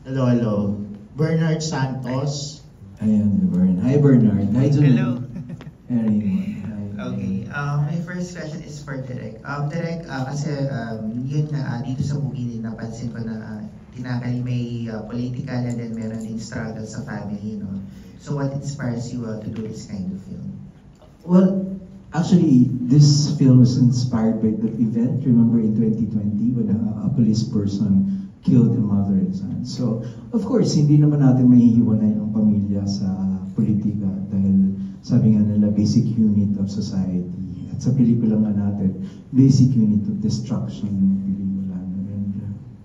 Hello, hello. Bernard Santos. Ayan, Bernard. Hi, Bernard. Hi, John. Hello. Everyone. Hi. Okay, my first question is for Direk. Direk, kasi yun nga, dito sa movie din napansin ko na tinakal may political and then meron din struggle sa family, no? So what inspires you to do this kind of film? Well, actually, this film was inspired by the event. Remember in 2020 when a police person killed a mother and son. So, of course, hindi naman natin mahihiwanay ang pamilya sa politika dahil sabi nga nila, basic unit of society. At sa pelikula nga natin, basic unit of destruction ng pelikula. And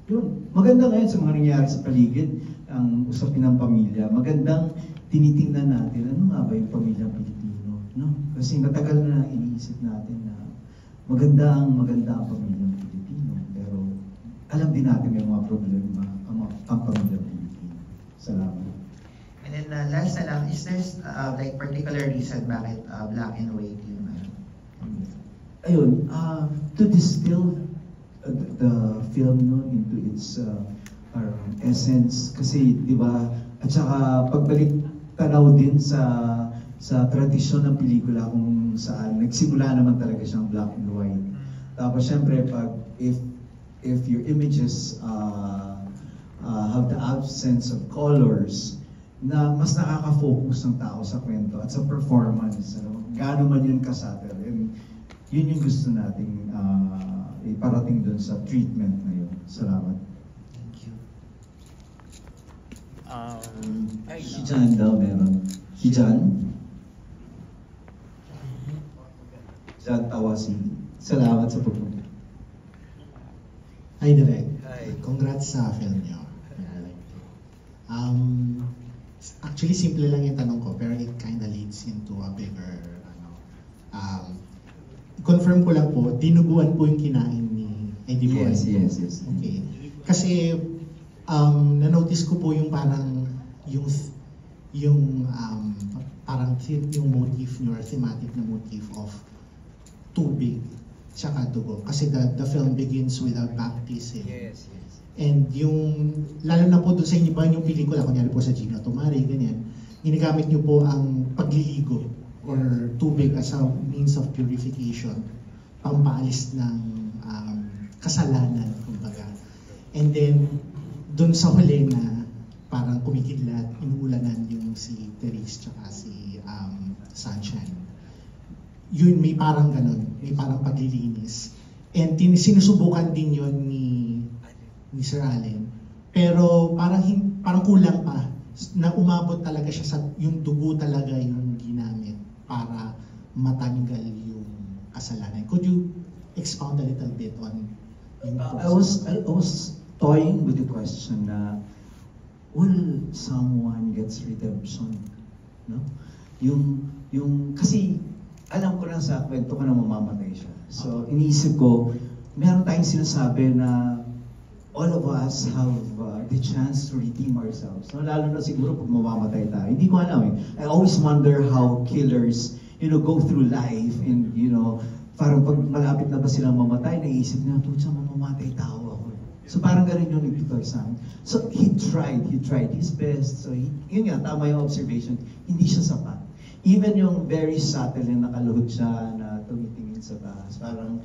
yun, maganda ngayon sa mga nangyayari sa paligid, ang usapin ng pamilya. Magandang tinitingnan natin, ano nga ba yung pamilyang Pilipino? No? Kasi matagal na iniisip natin na maganda ang pamilyang Pilipino. Pero alam din natin may mga problema ang pamilyang Pilipino. Salamat. And then last na lang, is there like particular reason bakit black and white yung Ayun, to distill the film no, into its essence, kasi di ba, at saka pagbalik tanaw din sa tradisyon ng pelikula kung saan nagsimula naman talaga siyang black and white. Tapos syempre pag if your images have the absence of colors, na mas nakaka-focus ng tao sa kwento at sa performance, ano, gaano man yun kasubtle. And yun yung gusto nating iparating dun sa treatment na yun. Salamat. Thank you. Si Jan daw meron. Si Jan? Jan Tawasi. Salamat sa pagpunta. Hi, Direk. Hi. Congrats sa film niyo. Actually, simple lang yung tanong ko, pero it kind of leads into a bigger, confirm ko lang po, dinuguan po yung kinain ni Eddie Boy. Yes. Okay. Kasi, na-notice ko po yung parang, parang yung motif niyo, or thematic na motif of tubig, tsaka dugo. Kasi the film begins with a baptism. Yes. And yung, lalo na po doon sa iba yung pelikula, kunyari po sa Gina Tomari, ganyan, ginagamit nyo po ang pagliligo or tubig as a means of purification, pampaalis ng kasalanan, kumbaga. And then, doon sa huli na parang kumikidlat, inuulanan yung si Therese tsaka si Sunshine. Yun, may parang ganun, may parang paglilinis. And sinusubukan din yun ni Sir Allen. Pero parang kulang pa na umabot talaga siya sa yung dugo talaga yung ginamit para matanggal yung kasalanan. Could you expound a little bit on yung I was toying with the question na will someone gets redemption? No? Yung kasi alam ko lang sa kwento ko na mamamatay siya. So iniisip ko, meron tayong sinasabi na all of us have the chance to redeem ourselves. No? Lalo na siguro pag mamamatay tayo. Hindi ko alam eh. I always wonder how killers, go through life and, parang pag malapit na ba silang mamatay, naisip na, tutsa mamamatay tao ako. So parang ganun yung nagtutor sa akin. So he tried his best. So yun nga, tama yung observation. Hindi siya sapat. Even yung very subtle na nakaluhod siya na tumitingin sa taas. Parang,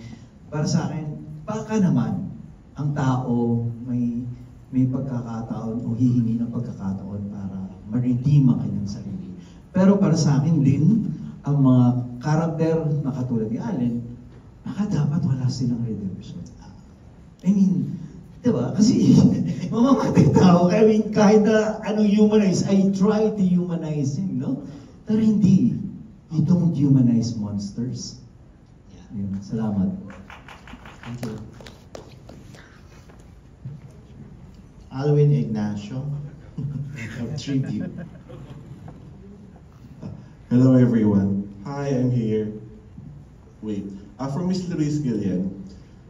para sa akin, baka naman, ang tao may pagkakataon o hihingi ng pagkakataon para ma-redeem ang kanyang sarili. Pero para sa akin din, ang mga karakter na katulad ni Allen, baka dapat wala silang redemption. I mean, di ba? Kasi mamamatay tao. I mean, kahit na humanize, I try to humanize him, no? Pero hindi. You don't humanize monsters. Yun, salamat. Thank you. Alwin Ignacio of Tribute. Hello everyone. Hi, I'm here. Wait, from Miss Louise Gillian.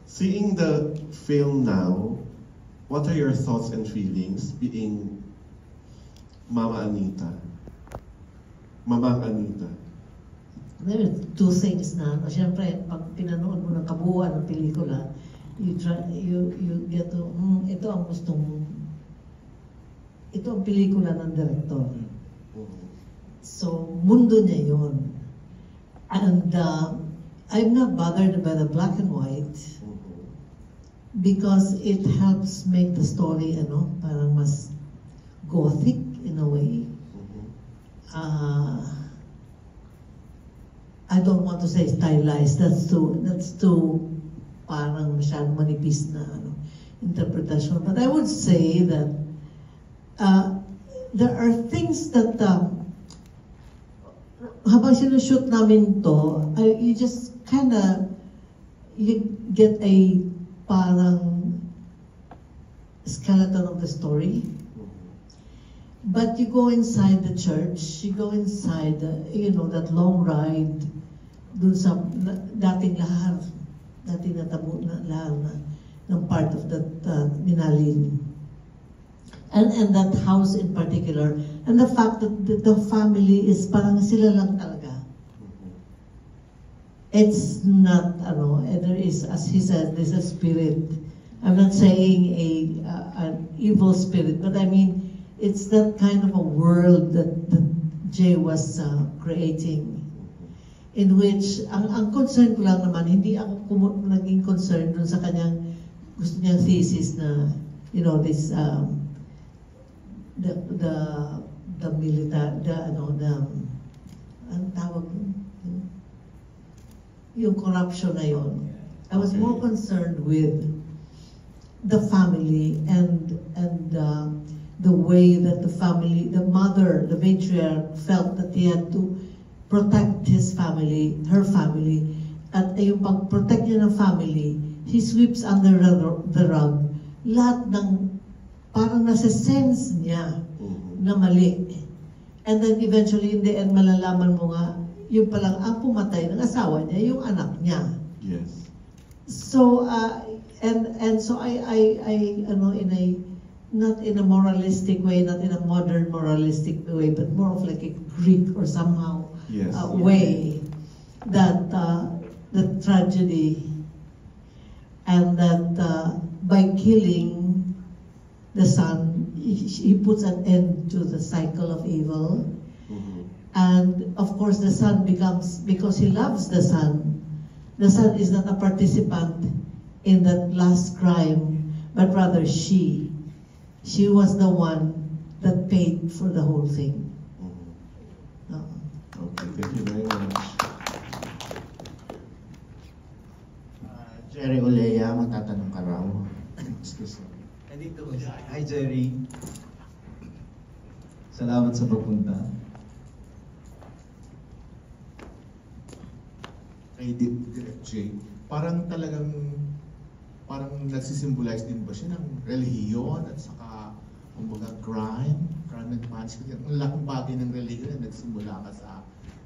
Seeing the film now, what are your thoughts and feelings being Mama Anita? Mamang Anita. There are two things na, siyempre, pag pinanood mo ng kabuuan ng pelikula, you get to, ito ang gustong ito ang pelikula ng director. Mhm. So, mundo niya yun. And I'm not bothered by the black and white Mhm. because it helps make the story, parang mas gothic in a way. Mhm. I don't want to say stylized. That's too parang masyadong manipis na interpretation. But I would say that there are things that habang sinushoot namin to, you just you get a parang skeleton of the story. But you go inside the church, you go inside, that long ride, dun sa dating lahar, dating natabo na lahar ng part of that Minalin. And that house in particular, and the fact that the family is parang sila lang talaga. It's not, there is, as he said, there's a spirit. I'm not saying an evil spirit, but I mean, it's that kind of a world that Jay was creating, in which, ang concern ko lang naman, hindi ako naging concerned dun sa kanyang, gusto niyang thesis na, this, the military, ang tawag, yung corruption na yun. I was more concerned with the family and the way that the family, the mother, the matriarch felt that he had to protect his family, her family. At yung pag-protect niya ng family, he sweeps under the rug lahat ng parang nasa-sense niya na mali. And then eventually, in the end, malalaman mo nga, yung palang ang pumatay ng asawa niya, yung anak niya. Yes. So, and so not in a moralistic way, not in a modern moralistic way, but more of like a Greek or somehow Yes. way that the tragedy and that by killing the son, he puts an end to the cycle of evil. Mhm. And of course, the son becomes, because he loves the son is not a participant in that last crime, but rather she was the one that paid for the whole thing. Mhm. Oo. Okay, thank you very much. Jerry Olea, magtatanong ka raw. Excuse me. Nandito ko. Hi, Jerry. Salamat sa pagpunta. Kay Direct J, parang nagsisimbolize din ba siya ng relihiyon at saka kumbaga crime and punishment. Ang laking bagay ng relihiyon na nagsimula ka sa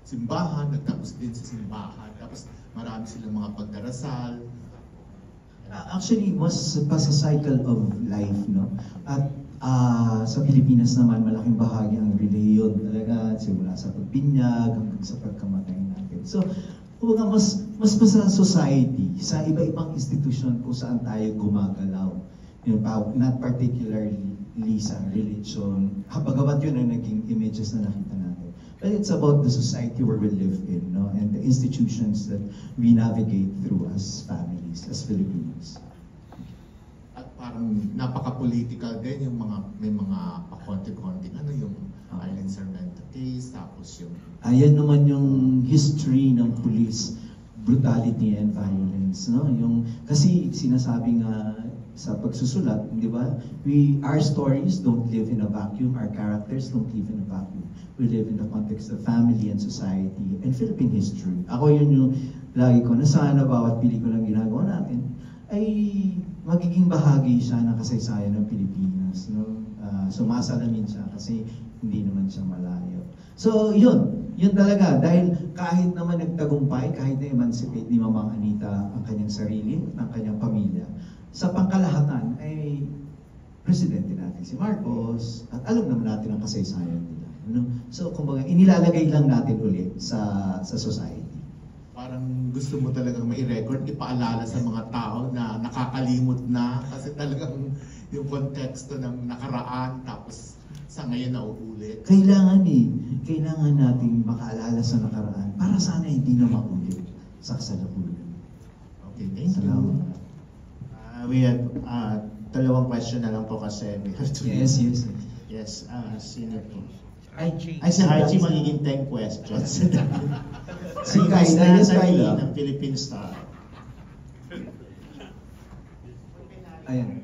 simbahan, nagtapos din sa simbahan, tapos marami silang mga pagdarasal. Actually, it was pa sa cycle of life, no? At sa Pilipinas naman, malaking bahagi ang relihiyon talaga, simula sa pagbinyag hanggang sa pagkamatay natin. So, kumbaga mas pa sa society, sa iba-ibang institusyon kung saan tayo gumagalaw. Not particularly sa religion. Bagamat yun ang naging images na nakita natin. But it's about the society where we live in, no? And the institutions that we navigate through as families, as Filipinos. At parang napaka-political din yung may mga pakonti-konting yung Arlen Sarmiento case, tapos yung Ayan naman yung history ng police brutality and violence, no? Kasi sinasabi nga sa pagsusulat, di ba? Our stories don't live in a vacuum. Our characters don't live in a vacuum. We live in the context of family and society and Philippine history. Ako yun yung lagi ko na sana bawat pelikulang ginagawa natin ay magiging bahagi siya ng kasaysayan ng Pilipinas, no? Sumasalamin siya kasi hindi naman siya malayo. So yun talaga, dahil kahit naman nagtagumpay, kahit na-emancipate ni Mamang Anita ang kanyang sarili, ang kanyang pamilya, sa pangkalahatan ay presidente natin si Marcos at alam naman natin ang kasaysayan nila. No? So kumbaga, inilalagay lang natin ulit sa society. parang gusto mo talagang mai-record, ipaalala sa mga tao na nakakalimot na kasi talagang yung konteksto ng nakaraan tapos ngayon nauulit? Kailangan kailangan nating makaalala sa nakaraan para sana hindi na maulit sa kasalukuyan. Okay, thank you. Salamat. We have dalawang question na lang po kasi we have to. Yes. Yes, sino po? Archie. Ay, si Archie magiging 10 questions. Si Kyla, yes, Kyla. ng Philippine Star. Ayan.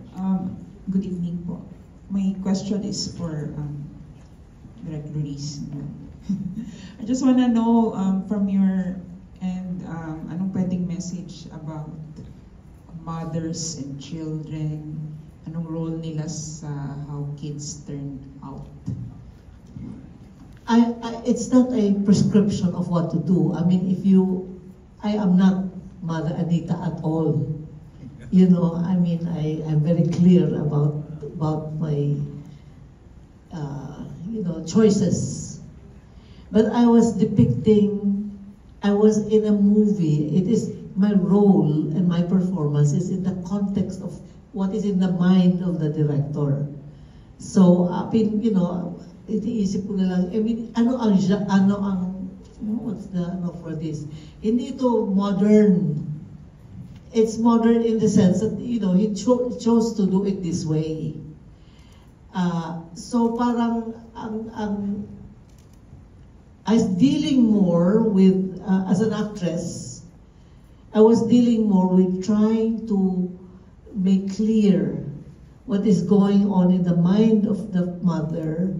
Good evening po. My question is for Direk Luis. I just want to know from your end, anong pwedeng message about mothers and children? Anong role nila sa how kids turn out? It's not a prescription of what to do. I mean, I am not Mother Anita at all. You know, I mean, I'm very clear about my, choices. But I was in a movie. It is my role and my performance is in the context of what is in the mind of the director. So, itiisip ko na lang, I mean, what's the for this? Hindi ito modern. It's modern in the sense that, he chose to do it this way. So parang, I was dealing more with, as an actress, I was dealing more with trying to make clear what is going on in the mind of the mother,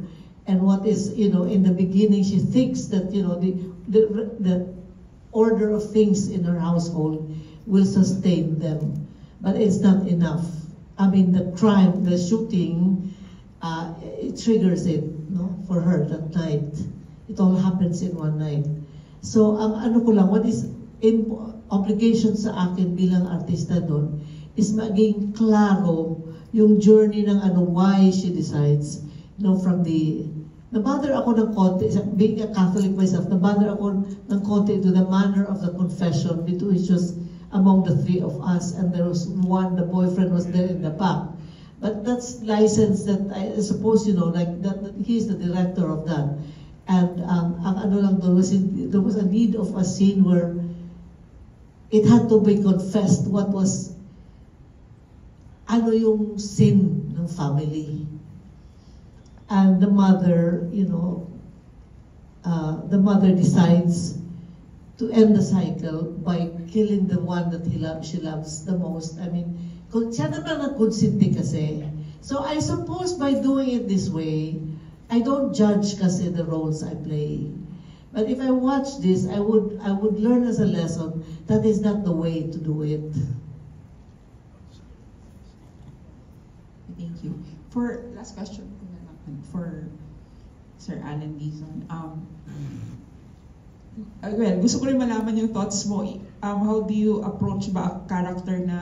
and what is, in the beginning she thinks that, the order of things in her household will sustain them, but it's not enough. I mean, the crime, the shooting, it triggers it, for her that night. It all happens in one night. So, what is obligation sa akin bilang artista doon is maging klaro yung journey ng why she decides, nabother ako ng konti, being a Catholic myself, nabother ako ng konti to the manner of the confession, which was among the three of us, and there was one, the boyfriend was there in the back. But that's license that I suppose, that he's the director of that. And there was a need of a scene where it had to be confessed what was, yung sin ng family. And the mother, the mother decides to end the cycle by killing the one that she loves the most. I mean, siya naman nagkonsinti kasi. So I suppose by doing it this way, I don't judge kasi the roles I play. But if I watch this, I would learn as a lesson that is not the way to do it. Thank you. For last question for Sir Alan Dizon. Well, gusto ko rin malaman yung thoughts mo. How do you approach ba a character na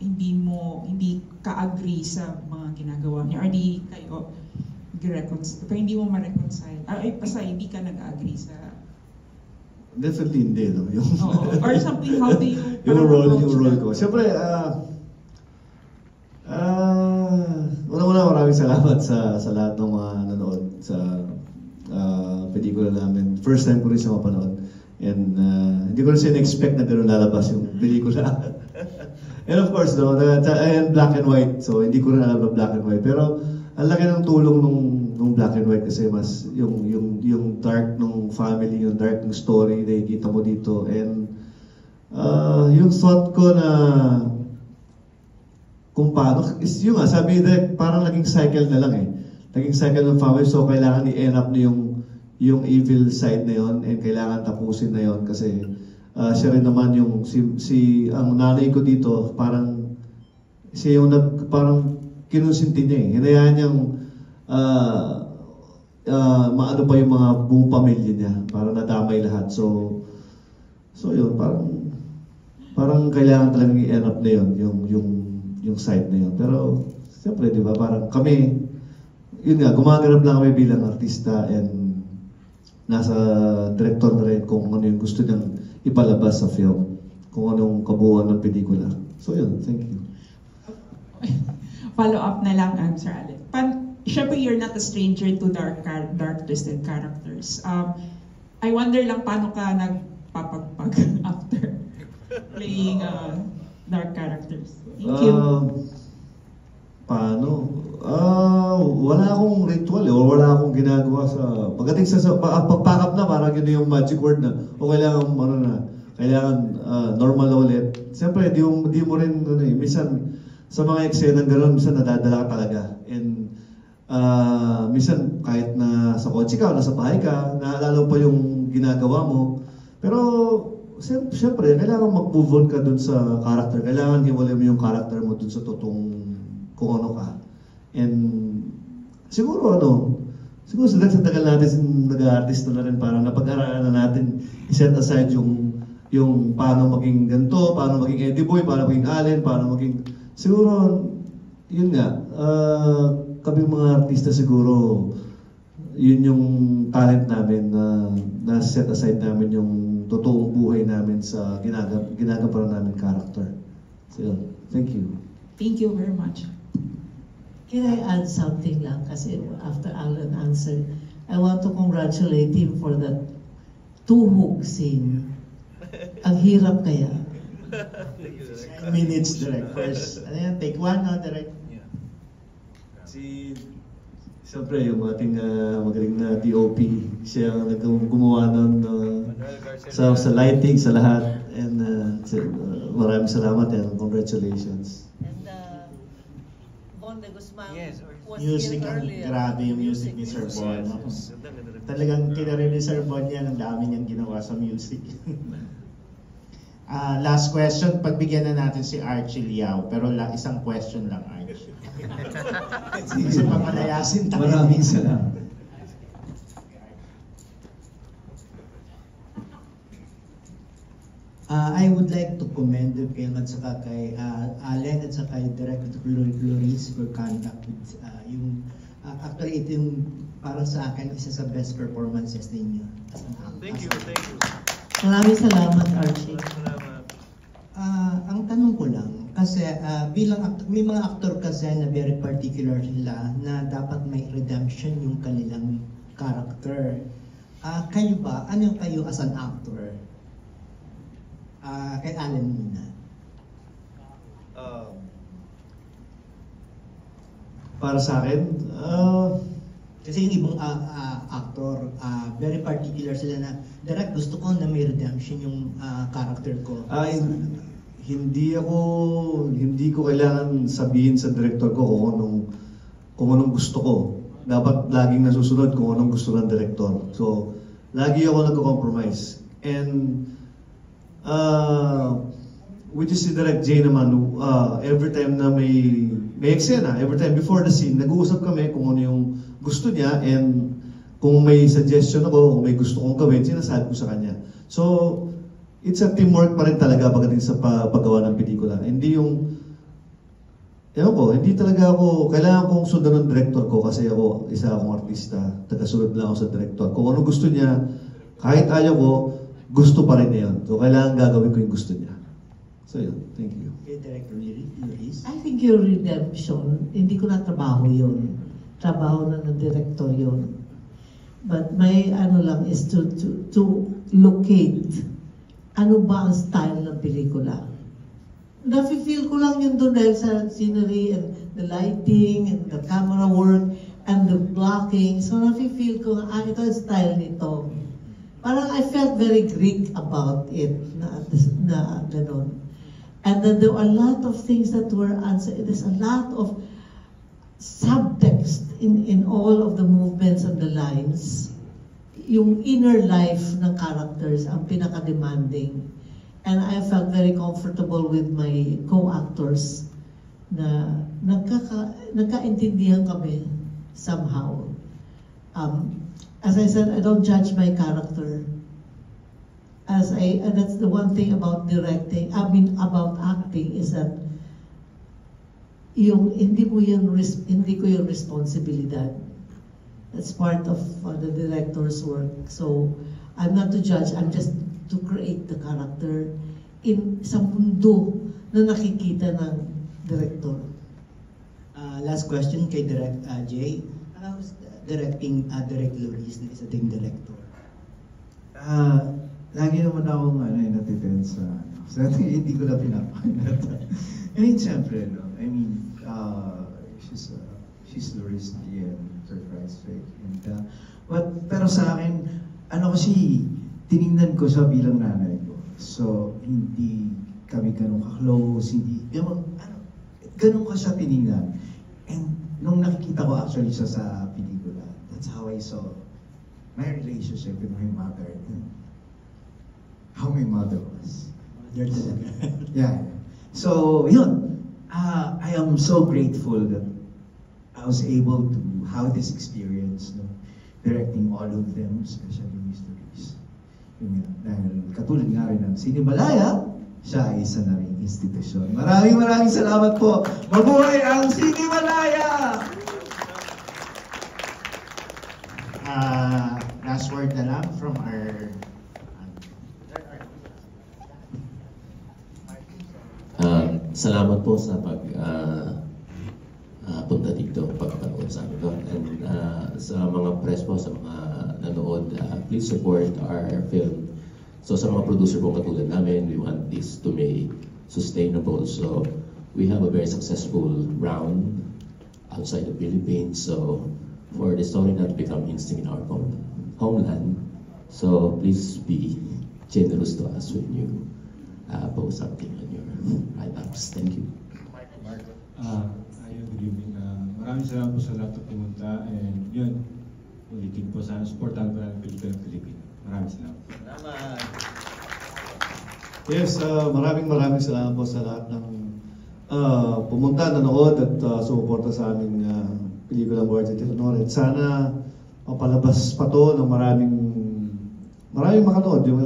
hindi ka-agree sa mga ginagawa niya? Or di kayo reconcile? Pero hindi mo ma-reconcile. Basta hindi ka nag-agree sa... Definitely hindi, no? Or something, how do you... yung role ko. Siyempre, una-una maraming salamat sa lahat ng mga nanood sa pelikula namin. First time ko rin siya mapanood. And hindi ko rin siya na-expect na gano'n lalabas yung pelikula. And of course, and black and white. So, hindi ko rin alam na black and white. Pero, ang laki ng tulong nung black and white kasi mas yung dark ng family, yung dark ng story, nakikita mo dito. And yung thought ko na kung paano, is yung sabi that parang naging cycle na lang eh. Naging cycle ng family, so kailangan i-end up na yung evil side na yon, and kailangan tapusin na yon kasi siya rin naman yung ang nanay ko dito, parang siya yung parang kinusinti niya eh. Hinayaan niyang maano pa yung mga buong pamilya niya, parang nadamay lahat. So yun, parang kailangan talagang i-end up na yun, yung side na yun. Pero siyempre, di ba, parang kami, yun nga, gumaganap lang kami bilang artista, and nasa director na rin kung ano yung gusto niyang ipalabas sa film, kung anong kabuuan ng pelikula. So yun, thank you. Follow up na lang, Sir Alec. syempre you're not a stranger to dark twisted characters. I wonder lang paano ka nagpapagpag after playing dark characters. Thank you. Paano? Wala akong ritual o wala akong ginagawa sa pagdating sa pag-pack up na parang yun yung magic word na o kailangan normal na ulit. Siyempre di mo rin minsan sa mga eksena gano'n minsan nadadala ka talaga. And minsan kahit na sa kotse ka o nasa bahay ka, naalala pa yung ginagawa mo. Pero siyempre kailangan mag-move on ka dun sa character. Kailangan hiwalay mo yung character mo dun sa totoong kung ano ka. And siguro sa tagal natin nag-artist na rin parang napag-aralan na natin i-set aside yung paano maging ganito, paano maging Eddie Boy, paano maging Allen, paano maging siguro yun nga kami mga artista siguro yun yung talent namin na set aside namin yung totoong buhay namin sa ginagamparan namin character. So, thank you. Thank you very much. Can I add something lang? Kasi after Alan answered, I want to congratulate him for that two-hook scene. Ang hirap kaya. 9 minutes direct. First, take one now direct. Siyempre, yung ating magaling na DOP, siya ang gumawa nun sa lighting, sa lahat. And maraming salamat and congratulations. And Von de Guzman was Music, here earlier. grabe yung music ni Sir Bon. Talagang kinarin ni Sir Bon yan, ang dami niyang ginawa sa music. Last question, pagbigyan na natin si Archie Liao, pero isang question lang, Archie. Kasi papalayasin tayo. Maraming salamat. I would like to commend the film at saka kay Allen at saka kay Director Loris for conduct with actually ito yung para sa akin isa sa best performances ninyo. Thank you. Maraming salamat, Archie. Ang tanong ko lang, kasi bilang may mga actor kasi na very particular sila na dapat may redemption yung kanilang character. Kayo ba, ano kayo as an actor? Kay Allen muna. Para sa akin, kasi yung ibang actor, very particular sila na direct gusto ko na may redemption yung character ko. Hindi ko kailangan sabihin sa director ko kung anong gusto ko. Dapat laging nasusunod kung anong gusto ng director. So, lagi ako nagko-compromise. And which is si Direct J naman, every time na may eksena, every time before the scene, nag-uusap kami kung ano yung gusto niya and kung may suggestion ako, kung may gusto kong gawin, sinasabi ko sa kanya. So, it's a teamwork pa rin talaga pagdating sa paggawa ng pelikula. Hindi talaga ako, kailangan kong sundan ng director ko kasi isa akong artista, taga-sunod lang ako sa director. Kung ano gusto niya, kahit ayaw ko, gusto pa rin niya yun. So, kailangan gagawin ko yung gusto niya. So, yun. Thank you. Okay, Director Luis? I think your redemption, hindi ko na trabaho yun. Trabaho na ng director yun. But my lang is to locate ano ba ang style ng pelikula. Nafe-feel ko lang yun doon dahil sa scenery and the lighting and the camera work and the blocking. So nafe-feel ko, ito ang style nito. Parang I felt very Greek about it na ganon. And then there were a lot of things that were answered. There's a lot of subtext in all of the movements and the lines. Yung inner life ng characters ang pinaka-demanding. And I felt very comfortable with my co-actors na nagkaintindihan kami somehow. As I said, I don't judge my character. That's the one thing about directing, about acting is that hindi ko yung responsibilidad. That's part of the director's work. So I'm not to judge, I'm just to create the character sa mundo na nakikita ng director. Last question kay Direk Jay. How's directing Direk Loris na isa ding director? Lagi naman akong natitend sa hindi ko na pinapakinggan. I mean, siyempre, no? I mean, she's Loris Dian, for Christ's sake. And, pero sa akin, kasi, tinignan ko siya bilang nanay ko. So, hindi kami ganun ka-close, ganun ko siya tinignan. And nung nakikita ko actually siya sa pelikula, that's how I saw my relationship with my mother and how my mother was. Yeah. So, yun. I am so grateful that I was able to have this experience, no? Directing all of them, especially Mr. Reese. Dahil katulad nga rin ng Cinemalaya, siya ay isa na rin institusyon. Maraming salamat po. Mabuhay ang Cinemalaya! Last word na lang from our... Salamat po sa punta dito, pagpanood sa amin. And sa mga press po, sa mga nanood, please support our film. So sa mga producer po katulad namin, we want this to be sustainable. So we have a very successful round outside the Philippines. So for the story not to become instinct in our homeland, so please be generous to us when you post something on your write-ups. Thank you. Good evening. Maraming salamat po sa lahat na pumunta. And yun, ulitin po sana, supportahan po natin pelikula ng Pilipino. Maraming salamat. Yes, maraming salamat po sa lahat ng pumunta, nanood at sumuporta sa aming pelikulang Guardia de Honor. At sana mapalabas pa to ng maraming makanood, yung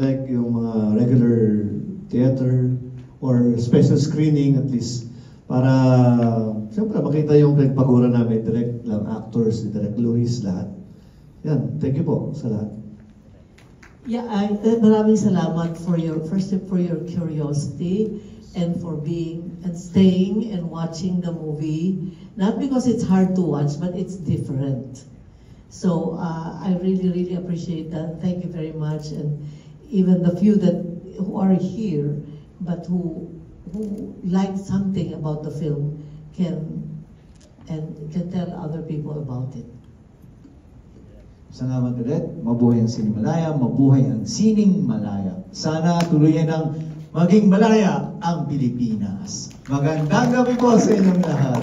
mga regular theater or special screening at least, para siyempre makita yung pinagpagura namin, direct lang actors, direct Loris, lahat. Yan, thank you po sa lahat. Yeah, maraming salamat for your curiosity and for being and staying and watching the movie. Not because it's hard to watch, but it's different. So I really appreciate that. Thank you very much. And even the few who are here, but who like something about the film can tell other people about it. Salamat ulit. Mabuhay ang Cinemalaya, mabuhay ang Sining Malaya. Sana tuluyan ng maging malaya ang Pilipinas. Magandang gabi po sa inyong lahat.